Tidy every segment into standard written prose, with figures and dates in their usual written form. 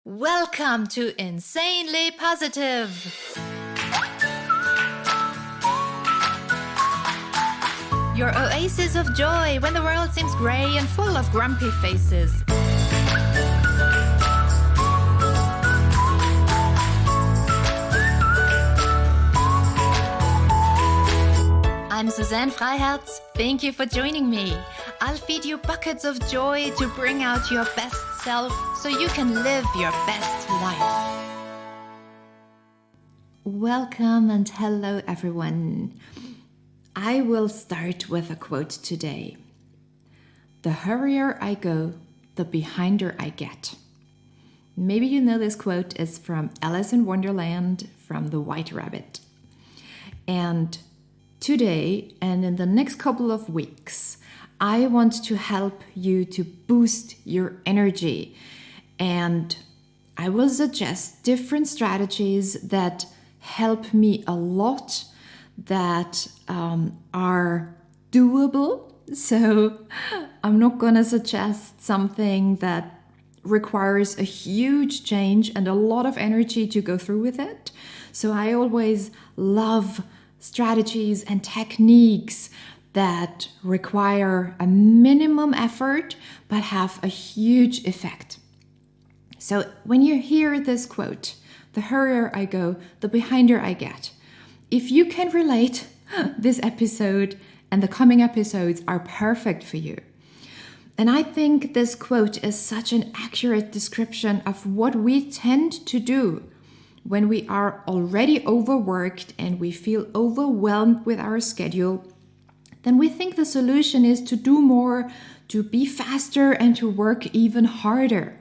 Welcome to Insanely Positive. Your oasis of joy when the world seems grey and full of grumpy faces. I'm Suzanne Freiherz. Thank you for joining me. I'll feed you buckets of joy to bring out your best self so you can live your best life. Welcome and hello everyone. I will start with a quote today. The hurrier I go, the behinder I get. Maybe you know this quote is from Alice in Wonderland from The White Rabbit. And today and in the next couple of weeks, I want to help you to boost your energy. And I will suggest different strategies that help me a lot, that are doable. So I'm not going to suggest something that requires a huge change and a lot of energy to go through with it. So I always love strategies and techniques that require a minimum effort but have a huge effect. So when you hear this quote, the hurrier I go, the behinder I get, if you can relate, this episode and the coming episodes are perfect for you. And I think this quote is such an accurate description of what we tend to do when we are already overworked and we feel overwhelmed with our schedule. Then we think the solution is to do more, to be faster, and to work even harder.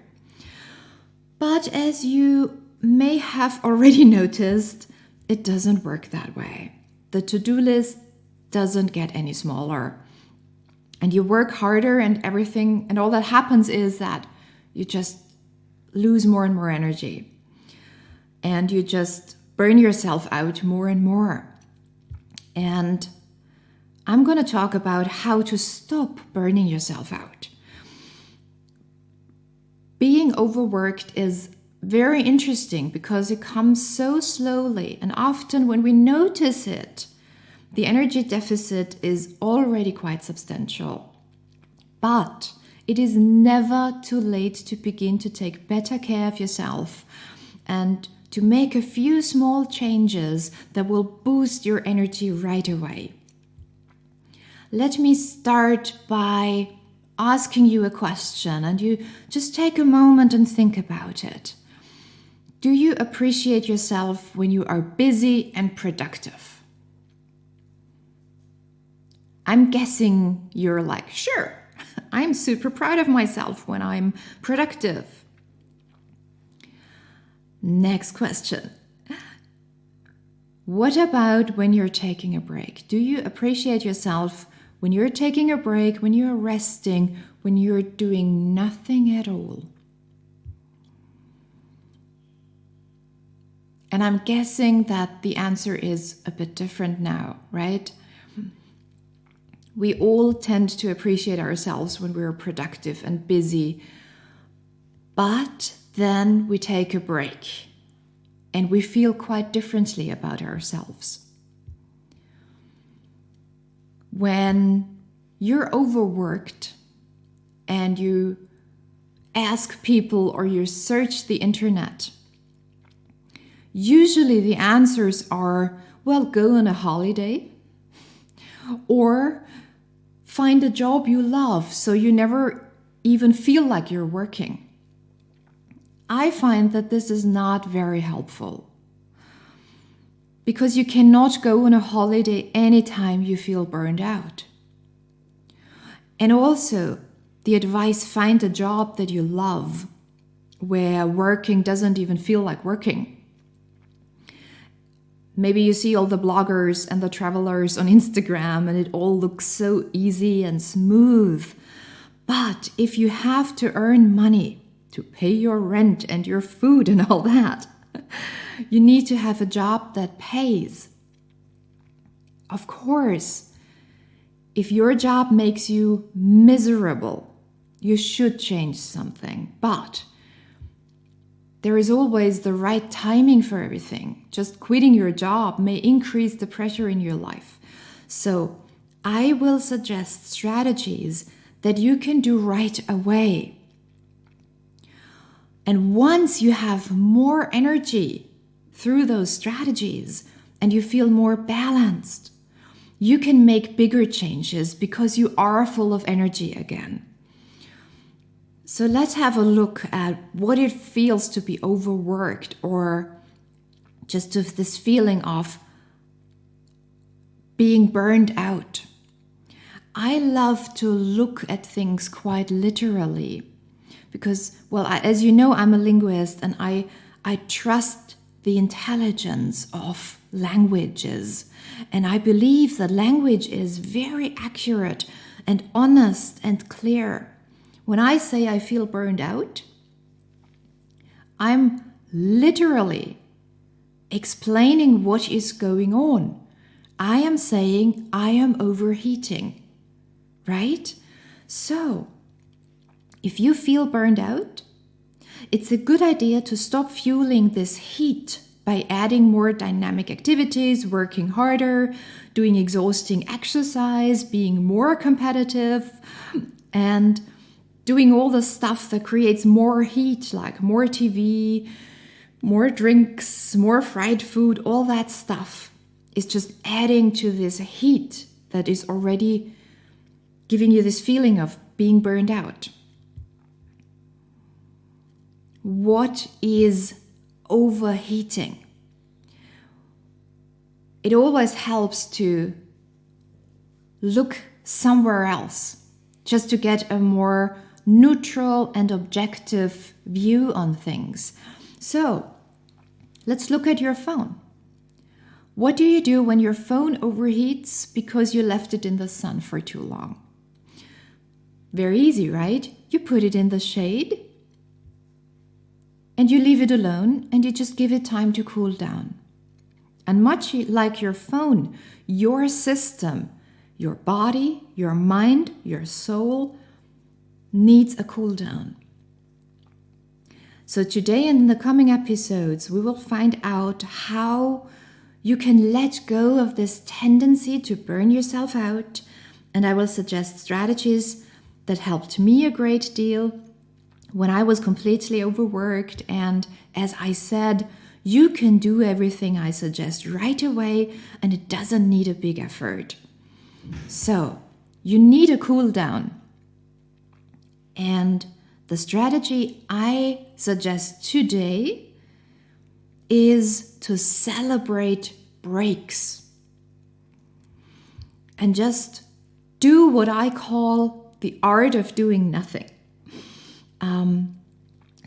But as you may have already noticed, it doesn't work that way. The to-do list doesn't get any smaller. And you work harder and everything, and all that happens is that you just lose more and more energy. And you just burn yourself out more and more. And I'm going to talk about how to stop burning yourself out. Being overworked is very interesting because it comes so slowly, and often when we notice it, the energy deficit is already quite substantial. But it is never too late to begin to take better care of yourself and to make a few small changes that will boost your energy right away. Let me start by asking you a question, and you just take a moment and think about it. Do you appreciate yourself when you are busy and productive? I'm guessing you're like, sure, I'm super proud of myself when I'm productive. Next question. What about when you're taking a break? Do you appreciate yourself when you're taking a break, when you're resting, when you're doing nothing at all? And I'm guessing that the answer is a bit different now, right? We all tend to appreciate ourselves when we're productive and busy, but then we take a break and we feel quite differently about ourselves. When you're overworked and you ask people or you search the internet, usually the answers are, well, go on a holiday or find a job you love so you never even feel like you're working. I find that this is not very helpful because you cannot go on a holiday anytime you feel burned out. And also, the advice, find a job that you love, where working doesn't even feel like working. Maybe you see all the bloggers and the travelers on Instagram and it all looks so easy and smooth. But if you have to earn money to pay your rent and your food and all that, you need to have a job that pays. Of course, if your job makes you miserable, you should change something. But there is always the right timing for everything. Just quitting your job may increase the pressure in your life. So I will suggest strategies that you can do right away. And once you have more energy through those strategies and you feel more balanced, you can make bigger changes because you are full of energy again. So let's have a look at what it feels to be overworked, or just of this feeling of being burned out. I love to look at things quite literally because, well, as you know, I'm a linguist and I trust the intelligence of languages. And I believe that language is very accurate and honest and clear. When I say I feel burned out, I'm literally explaining what is going on. I am saying I am overheating, right? So, if you feel burned out, it's a good idea to stop fueling this heat by adding more dynamic activities, working harder, doing exhausting exercise, being more competitive, and doing all the stuff that creates more heat, like more TV, more drinks, more fried food. All that stuff is just adding to this heat that is already giving you this feeling of being burned out. What is overheating? It always helps to look somewhere else, just to get a more neutral and objective view on things. So, let's look at your phone. What do you do when your phone overheats because you left it in the sun for too long? Very easy, right? You put it in the shade and you leave it alone and you just give it time to cool down. And much like your phone, your system, your body, your mind, your soul needs a cool down. So today and in the coming episodes, we will find out how you can let go of this tendency to burn yourself out. And I will suggest strategies that helped me a great deal when I was completely overworked. And as I said, you can do everything I suggest right away, and it doesn't need a big effort. So you need a cool down. And the strategy I suggest today is to celebrate breaks and just do what I call the art of doing nothing.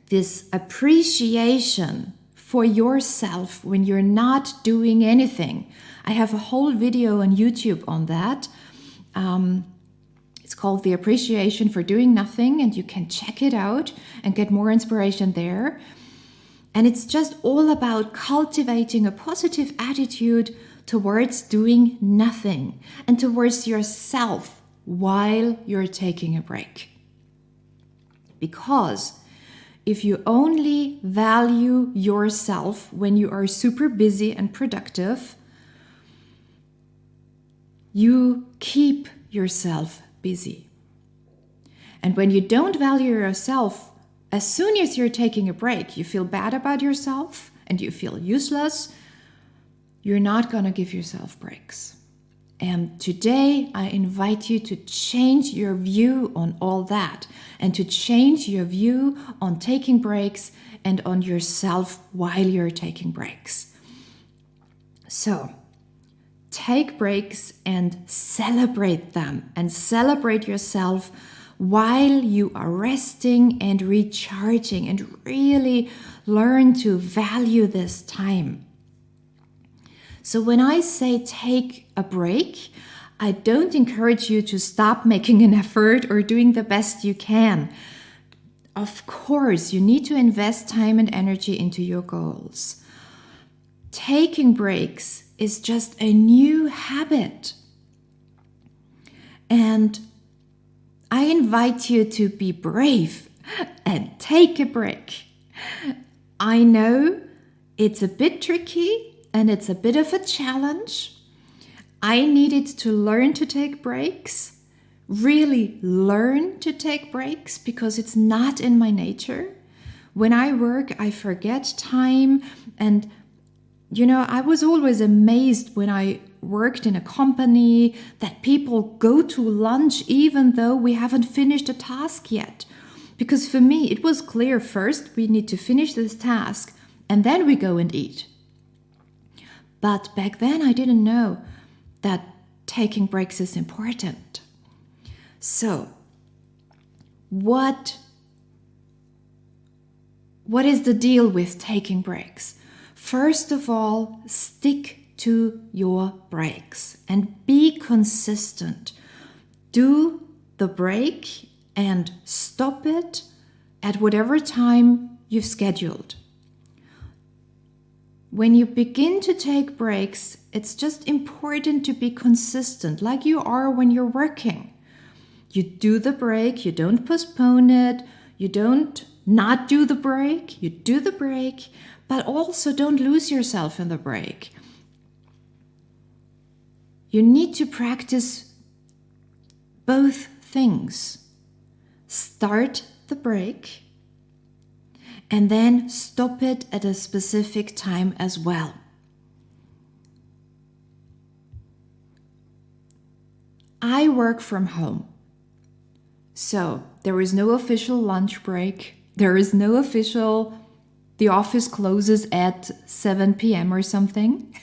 This appreciation for yourself when you're not doing anything. I have a whole video on YouTube on that. It's called The Appreciation for Doing Nothing, and you can check it out and get more inspiration there. And it's just all about cultivating a positive attitude towards doing nothing and towards yourself while you're taking a break. Because if you only value yourself when you are super busy and productive, you keep yourself busy. And when you don't value yourself, as soon as you're taking a break, you feel bad about yourself and you feel useless, you're not going to give yourself breaks. And today I invite you to change your view on all that and to change your view on taking breaks and on yourself while you're taking breaks. So, take breaks and celebrate them and celebrate yourself while you are resting and recharging, and really learn to value this time. So when I say take a break, I don't encourage you to stop making an effort or doing the best you can. Of course, you need to invest time and energy into your goals. Taking breaks is just a new habit. And I invite you to be brave and take a break. I know it's a bit tricky and it's a bit of a challenge. I needed to learn to take breaks, really learn to take breaks because it's not in my nature. When I work, I forget time. And, I was always amazed when I worked in a company that people go to lunch even though we haven't finished a task yet. Because for me, it was clear first we need to finish this task and then we go and eat. But back then I didn't know that taking breaks is important. So, what is the deal with taking breaks? First of all, stick to your breaks and be consistent. Do the break and stop it at whatever time you've scheduled. When you begin to take breaks, it's just important to be consistent, like you are when you're working. You do the break, you don't postpone it, you don't not do the break, you do the break, but also don't lose yourself in the break. You need to practice both things. Start the break and then stop it at a specific time as well. I work from home, so there is no official lunch break. There is no official, the office closes at 7 p.m. or something.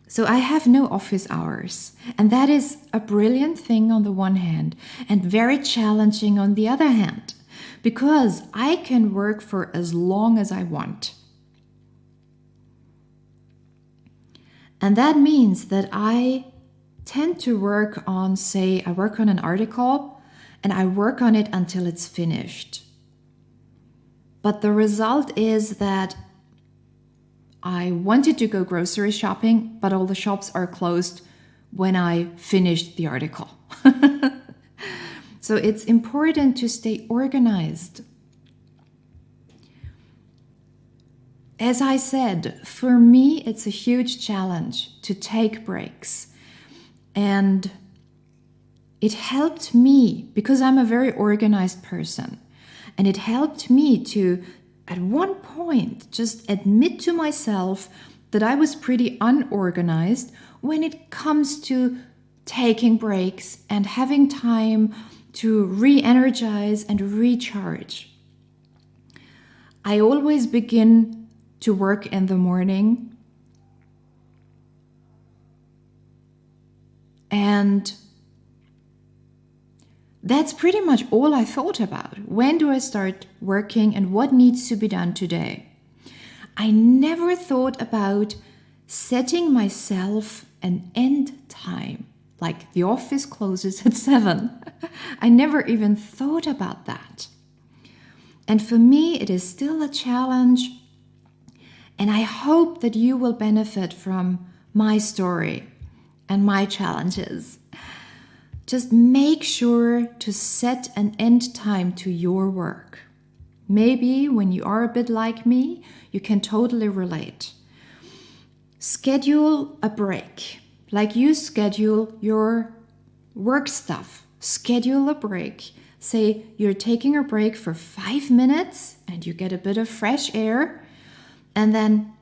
So I have no office hours, and that is a brilliant thing on the one hand and very challenging on the other hand, because I can work for as long as I want. And that means that I tend to work on, I work on an article and I work on it until it's finished. But the result is that I wanted to go grocery shopping, but all the shops are closed when I finished the article. So it's important to stay organized. As I said, for me, it's a huge challenge to take breaks. And it helped me because I'm a very organized person. And it helped me to, at one point, just admit to myself that I was pretty unorganized when it comes to taking breaks and having time to re-energize and recharge. I always begin to work in the morning, and that's pretty much all I thought about. When do I start working and what needs to be done today? I never thought about setting myself an end time, like the office closes at 7. I never even thought about that. And for me, it is still a challenge. And I hope that you will benefit from my story and my challenges. Just make sure to set an end time to your work. Maybe when you are a bit like me, you can totally relate. Schedule a break, like you schedule your work stuff. Schedule a break. Say you're taking a break for 5 minutes and you get a bit of fresh air, and then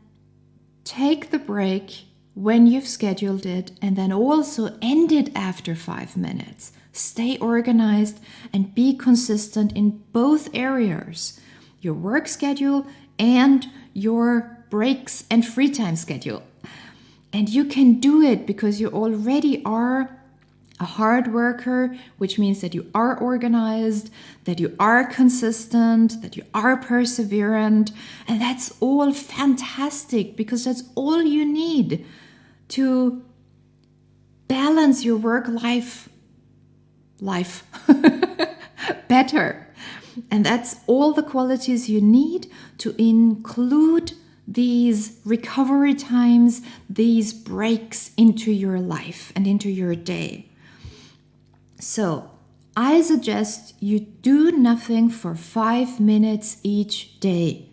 take the break when you've scheduled it, and then also end it after 5 minutes. Stay organized and be consistent in both areas, your work schedule and your breaks and free time schedule. And you can do it because you already are a hard worker, which means that you are organized, that you are consistent, that you are perseverant. And that's all fantastic because that's all you need to balance your work life better. And that's all the qualities you need to include these recovery times, these breaks into your life and into your day. So I suggest you do nothing for 5 minutes each day.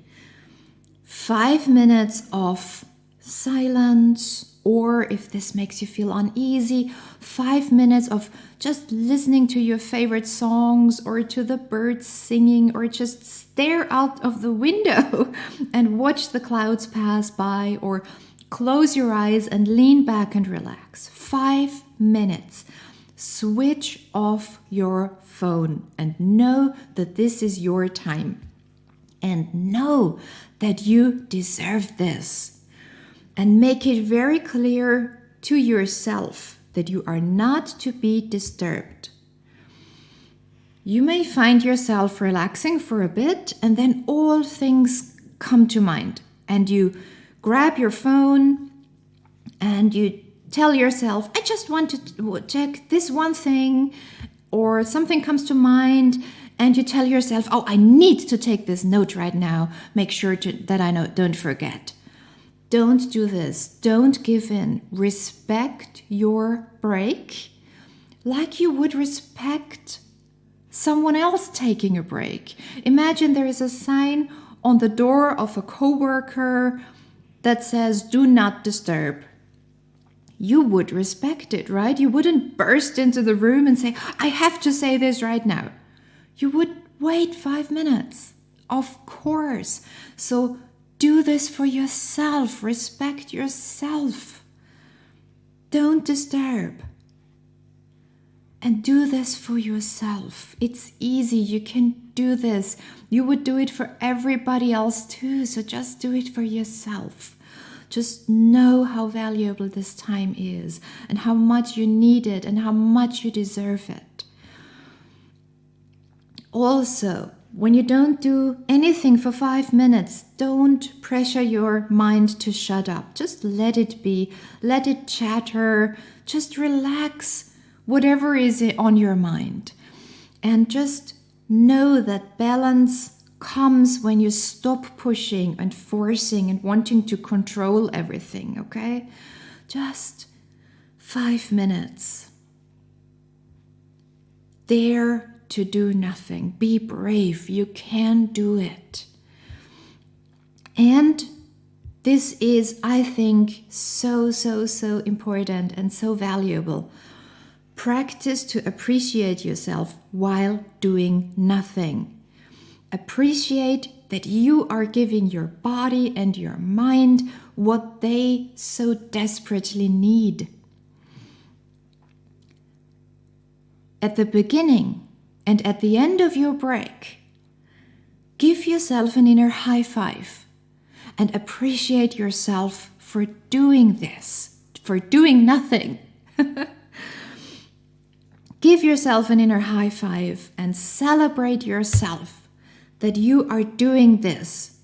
5 minutes of silence, or if this makes you feel uneasy, 5 minutes of just listening to your favorite songs or to the birds singing, or just stare out of the window and watch the clouds pass by, or close your eyes and lean back and relax. 5 minutes. Switch off your phone and know that this is your time. And know that you deserve this. And make it very clear to yourself that you are not to be disturbed. You may find yourself relaxing for a bit, and then all things come to mind. And you grab your phone and you tell yourself, I just want to check this one thing, or something comes to mind, and you tell yourself, oh, I need to take this note right now. Make sure that I don't forget. Don't do this. Don't give in. Respect your break like you would respect someone else taking a break. Imagine there is a sign on the door of a coworker that says, do not disturb. You would respect it, right? You wouldn't burst into the room and say, I have to say this right now. You would wait 5 minutes, of course. So do this for yourself. Respect yourself. Don't disturb. And do this for yourself. It's easy. You can do this. You would do it for everybody else too. So just do it for yourself. Just know how valuable this time is and how much you need it and how much you deserve it. Also, when you don't do anything for 5 minutes, don't pressure your mind to shut up. Just let it be. Let it chatter. Just relax whatever is on your mind. And just know that balance comes when you stop pushing and forcing and wanting to control everything, okay? Just 5 minutes. Dare to do nothing. Be brave. You can do it. And this is, I think, so important and so valuable. Practice to appreciate yourself while doing nothing. Appreciate that you are giving your body and your mind what they so desperately need. At the beginning and at the end of your break, give yourself an inner high five and appreciate yourself for doing this, for doing nothing. Give yourself an inner high five and celebrate yourself that you are doing this,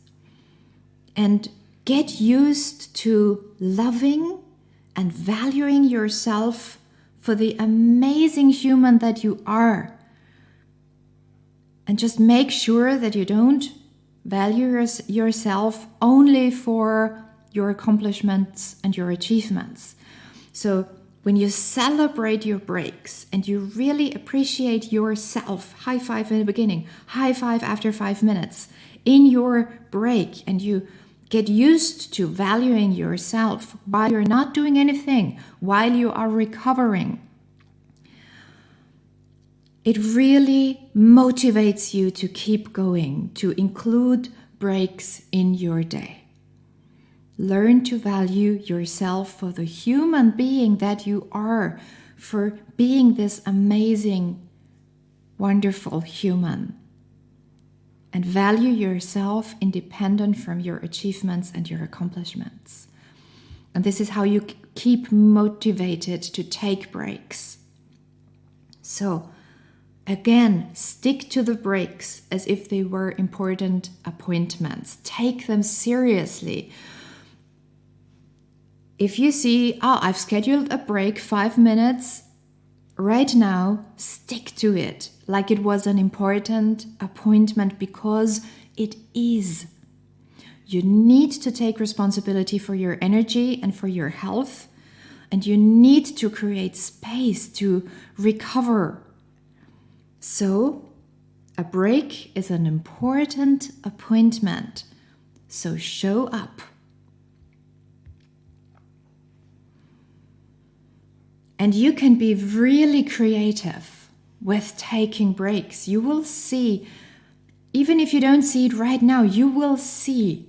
and get used to loving and valuing yourself for the amazing human that you are. And just make sure that you don't value yourself only for your accomplishments and your achievements. So when you celebrate your breaks and you really appreciate yourself, high five in the beginning, high five after 5 minutes in your break, and you get used to valuing yourself while you're not doing anything, while you are recovering, it really motivates you to keep going, to include breaks in your day. Learn to value yourself for the human being that you are, for being this amazing, wonderful human. And value yourself independent from your achievements and your accomplishments. And this is how you keep motivated to take breaks. So, again, stick to the breaks as if they were important appointments. Take them seriously. If you see, I've scheduled a break 5 minutes right now, stick to it like it was an important appointment, because it is. You need to take responsibility for your energy and for your health, and you need to create space to recover So, a break is an important appointment. So show up. And you can be really creative with taking breaks. You will see, even if you don't see it right now, you will see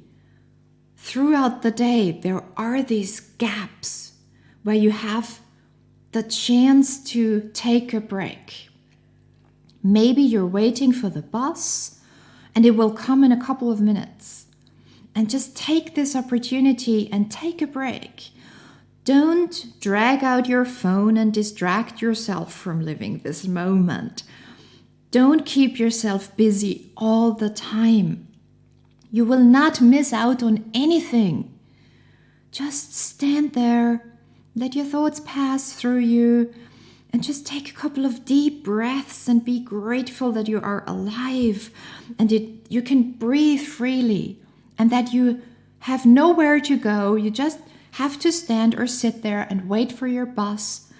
throughout the day there are these gaps where you have the chance to take a break. Maybe you're waiting for the bus and it will come in a couple of minutes. And just take this opportunity and take a break. Don't drag out your phone and distract yourself from living this moment. Don't keep yourself busy all the time. You will not miss out on anything. Just stand there, let your thoughts pass through you, and just take a couple of deep breaths and be grateful that you are alive and you can breathe freely and that you have nowhere to go. You just have to stand or sit there and wait for your bus.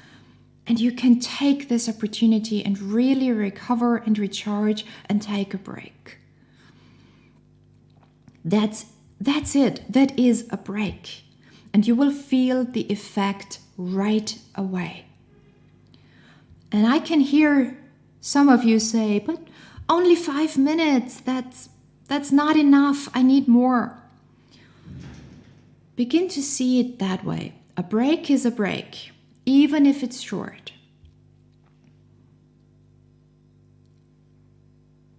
And you can take this opportunity and really recover and recharge and take a break. That's it. That is a break. And you will feel the effect right away. And I can hear some of you say, but only 5 minutes, that's not enough. I need more. Begin to see it that way. A break is a break, even if it's short.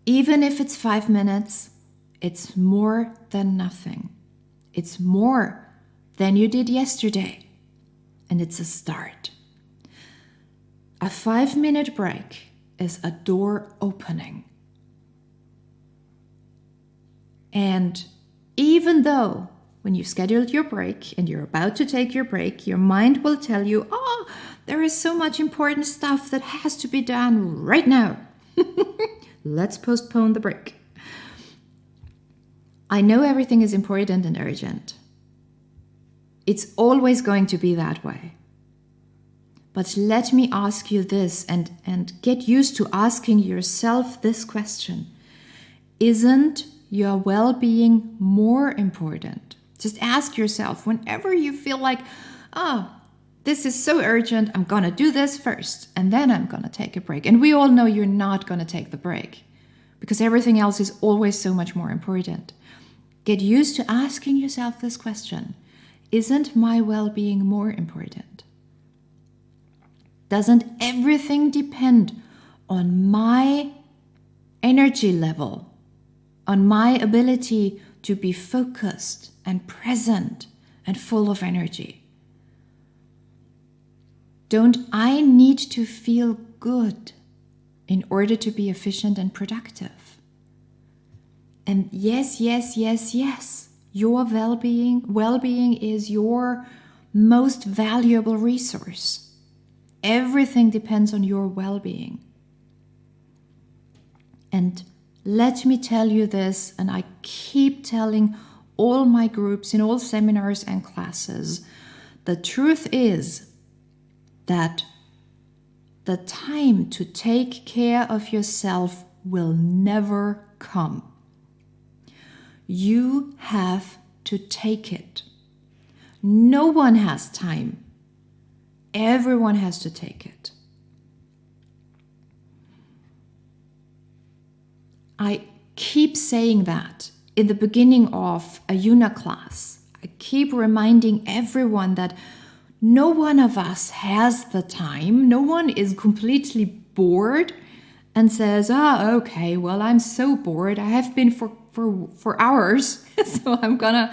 Even if it's 5 minutes, it's more than nothing. It's more than you did yesterday. And it's a start. A 5-minute break is a door opening. And even though when you've scheduled your break and you're about to take your break, your mind will tell you, oh, there is so much important stuff that has to be done right now. Let's postpone the break. I know everything is important and urgent. It's always going to be that way. But let me ask you this and get used to asking yourself this question. Isn't your well-being more important? Just ask yourself whenever you feel like, oh, this is so urgent, I'm going to do this first, and then I'm going to take a break. And we all know you're not going to take the break because everything else is always so much more important. Get used to asking yourself this question. Isn't my well-being more important? Doesn't everything depend on my energy level, on my ability to be focused and present and full of energy? Don't I need to feel good in order to be efficient and productive? And yes, your well-being is your most valuable resource. Everything depends on your well-being. And let me tell you this, and I keep telling all my groups in all seminars and classes, the truth is that the time to take care of yourself will never come. You have to take it. No one has time. Everyone has to take it. I keep saying that in the beginning of a Yuna class. I keep reminding everyone that no one of us has the time. No one is completely bored and says, oh, okay, well, I'm so bored. I have been for hours, so I'm gonna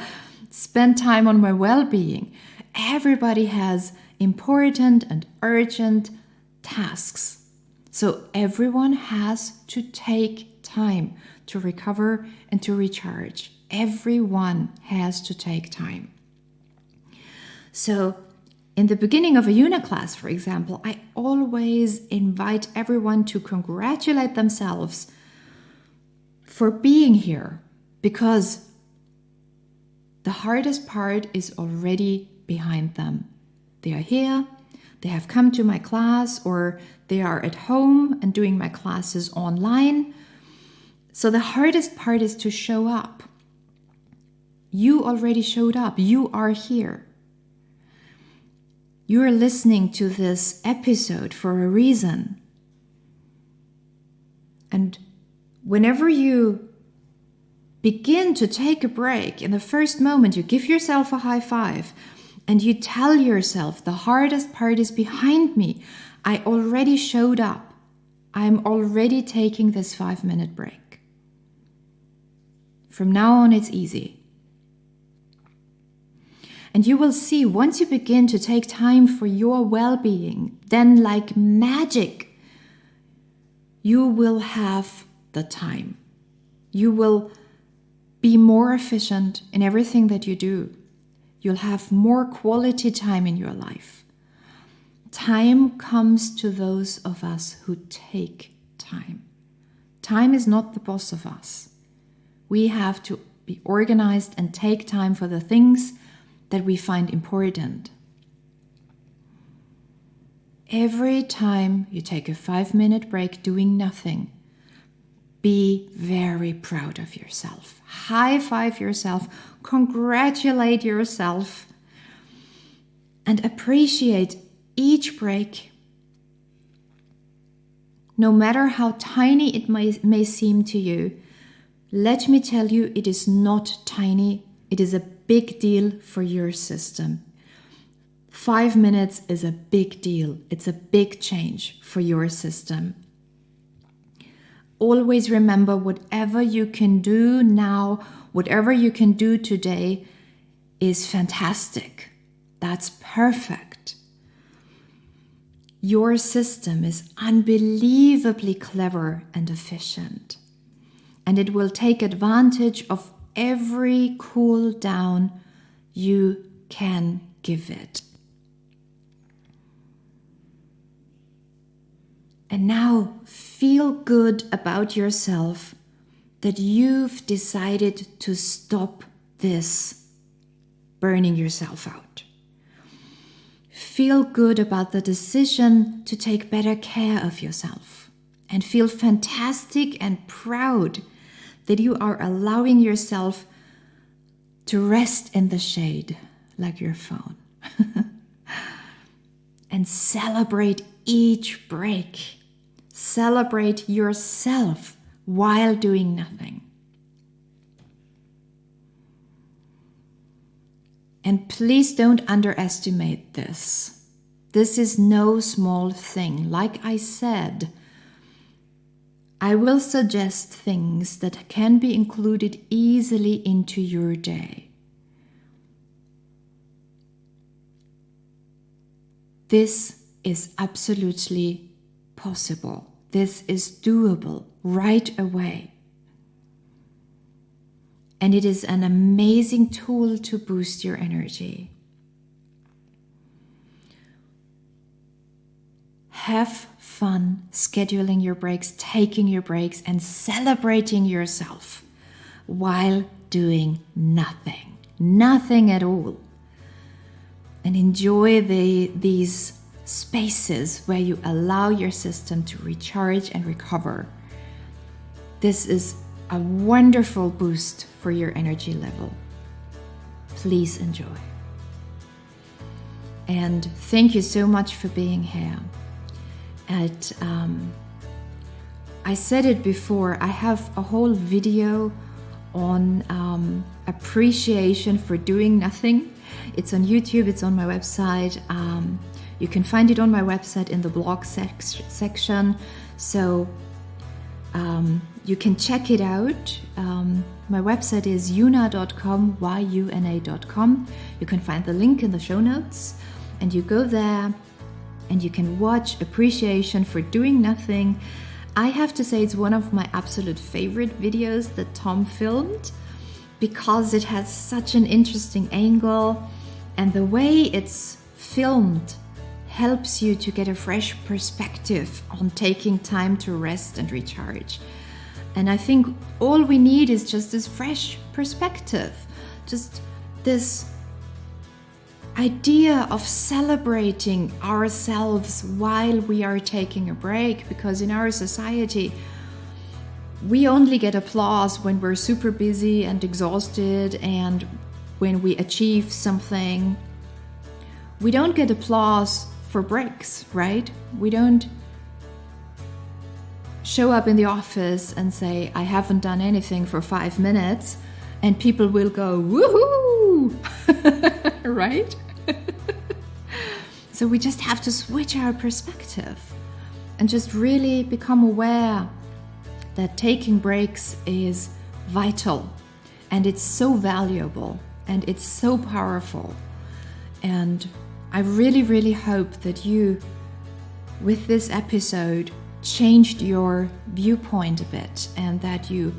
spend time on my well-being. Everybody has important and urgent tasks. So everyone has to take time to recover and to recharge. Everyone has to take time. So in the beginning of a Yuna class, for example, I always invite everyone to congratulate themselves for being here, because the hardest part is already behind them. They are here, They have come to my class, or they are at home and doing my classes online. So the hardest part is to show up. You already showed up. You are here. You are listening to this episode for a reason. And whenever you begin to take a break, in the first moment, you give yourself a high five and you tell yourself, the hardest part is behind me. I already showed up. I'm already taking this 5-minute break. From now on, it's easy. And you will see, once you begin to take time for your well-being, then like magic, you will have the time. You will be more efficient in everything that you do. You'll have more quality time in your life. Time comes to those of us who take time. Time is not the boss of us. We have to be organized and take time for the things that we find important. Every time you take a 5-minute break doing nothing, be very proud of yourself. High five yourself, congratulate yourself, and appreciate each break. No matter how tiny it may seem to you, let me tell you, it is not tiny. It is a big deal for your system. 5 minutes is a big deal. It's a big change for your system. Always remember, whatever you can do now, whatever you can do today is fantastic. That's perfect. Your system is unbelievably clever and efficient, and it will take advantage of every cool down you can give it. And now feel good about yourself that you've decided to stop this burning yourself out. Feel good about the decision to take better care of yourself, and feel fantastic and proud that you are allowing yourself to rest in the shade like your phone. And celebrate each break. Celebrate yourself while doing nothing. And please don't underestimate this. This is no small thing. Like I said, I will suggest things that can be included easily into your day. This is absolutely possible. This is doable right away. And it is an amazing tool to boost your energy. Have fun scheduling your breaks, taking your breaks, and celebrating yourself while doing nothing. Nothing at all. And enjoy these spaces where you allow your system to recharge and recover. This is a wonderful boost for your energy level. Please enjoy. And thank you so much for being here. And I said it before, I have a whole video on appreciation for doing nothing. It's on YouTube, it's on my website. You can find it on my website in the blog section. So you can check it out. My website is yuna.com, yuna.com. You can find the link in the show notes, and you go there and you can watch Appreciation for Doing Nothing. I have to say it's one of my absolute favorite videos that Tom filmed, because it has such an interesting angle, and the way it's filmed helps you to get a fresh perspective on taking time to rest and recharge. And I think all we need is just this fresh perspective, just this idea of celebrating ourselves while we are taking a break, because in our society, we only get applause when we're super busy and exhausted and when we achieve something. We don't get applause for breaks, right? We don't show up in the office and say, I haven't done anything for 5 minutes, and people will go, woohoo! Right? So we just have to switch our perspective and just really become aware that taking breaks is vital, and it's so valuable, and it's so powerful. And I really, really hope that you, with this episode, changed your viewpoint a bit, and that you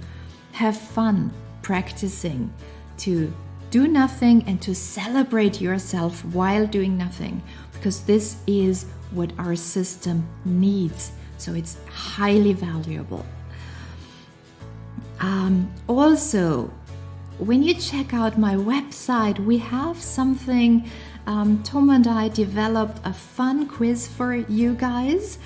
have fun practicing to do nothing and to celebrate yourself while doing nothing, because this is what our system needs. So it's highly valuable. Also, when you check out my website, we have something. Tom and I developed a fun quiz for you guys.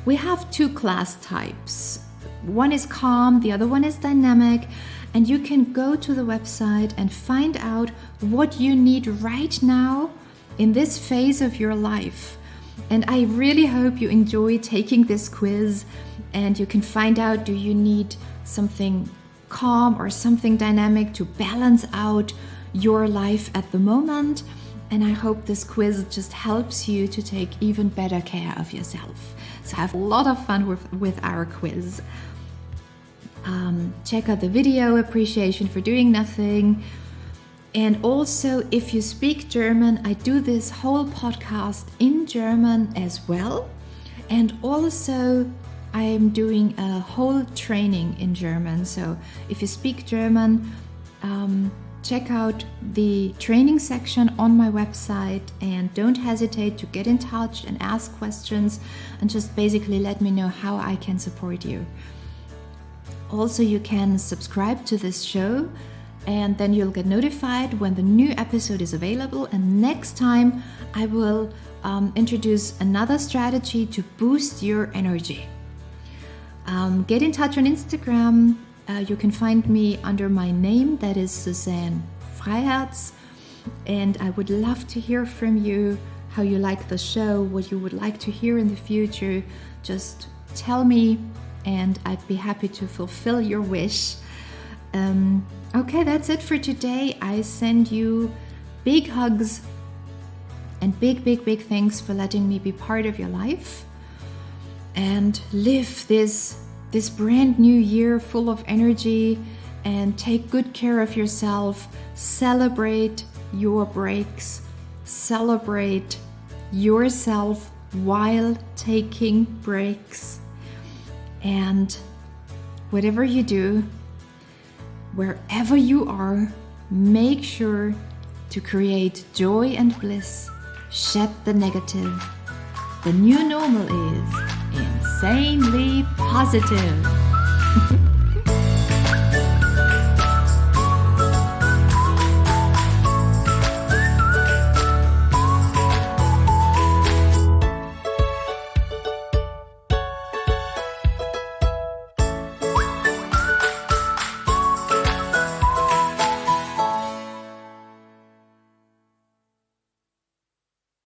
We have 2 class types. One is calm, the other one is dynamic, and you can go to the website and find out what you need right now in this phase of your life. And I really hope you enjoy taking this quiz, and you can find out, do you need something calm or something dynamic to balance out your life at the moment. And I hope this quiz just helps you to take even better care of yourself. So have a lot of fun with our quiz. Check out the video, Appreciation for Doing Nothing. And also, if you speak German, I do this whole podcast in German as well. And also, I am doing a whole training in German. So if you speak German, check out the training section on my website, and don't hesitate to get in touch and ask questions, and just basically let me know how I can support you. Also, you can subscribe to this show, and then you'll get notified when the new episode is available. And next time I will introduce another strategy to boost your energy. Get in touch on Instagram. You can find me under my name, that is Suzanne Freiherz, and I would love to hear from you, how you like the show, what you would like to hear in the future. Just tell me, and I'd be happy to fulfill your wish. Okay, that's it for today. I send you big hugs and big thanks for letting me be part of your life, and live this brand new year full of energy, and take good care of yourself. Celebrate your breaks. Celebrate yourself while taking breaks. And whatever you do, wherever you are, make sure to create joy and bliss. Shed the negative. The new normal is insanely positive.